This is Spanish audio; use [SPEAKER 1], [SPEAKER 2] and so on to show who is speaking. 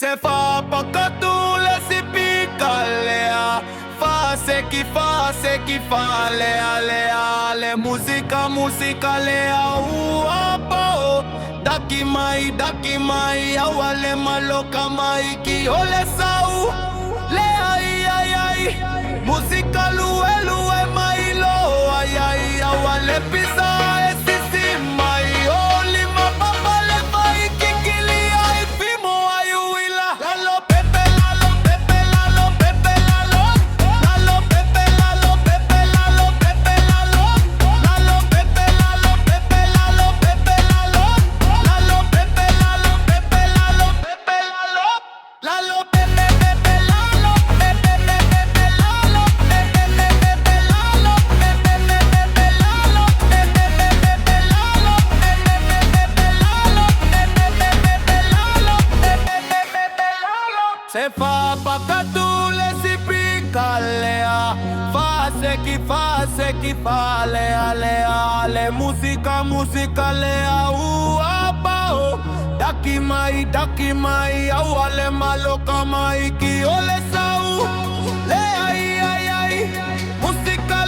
[SPEAKER 1] Se fa pakatule si pikalea. Fa se ki fa lea lea le. Musika lea uapo. Daki mai awale maloka mai ki ole sau. Lea ai musika lue mai lo ai awale pisa esisi mai oli mapapa le mai kikili ai fimo ayuila. Lalo pepe lalo pepe lalo pepe lalo. Lalo pepe lalo pepe lalo pepe lalo. Lalo pepe lalo pepe lalo pepe lalo. Lalo pepe lalo pepe lalo pepe lalo. Lalo pepe pepe lalo pepe pepe lalo pepe pepe lalo pepe pepe lalo pepe pepe lalo pepe pepe lalo pepe pepe lalo pepe pepe lalo. Se fa pakatule si pikalea. Fa se ki fa lea lea le. Musika lea uapao. Daki mai awale maloka mai ki ole sau. Le ai musika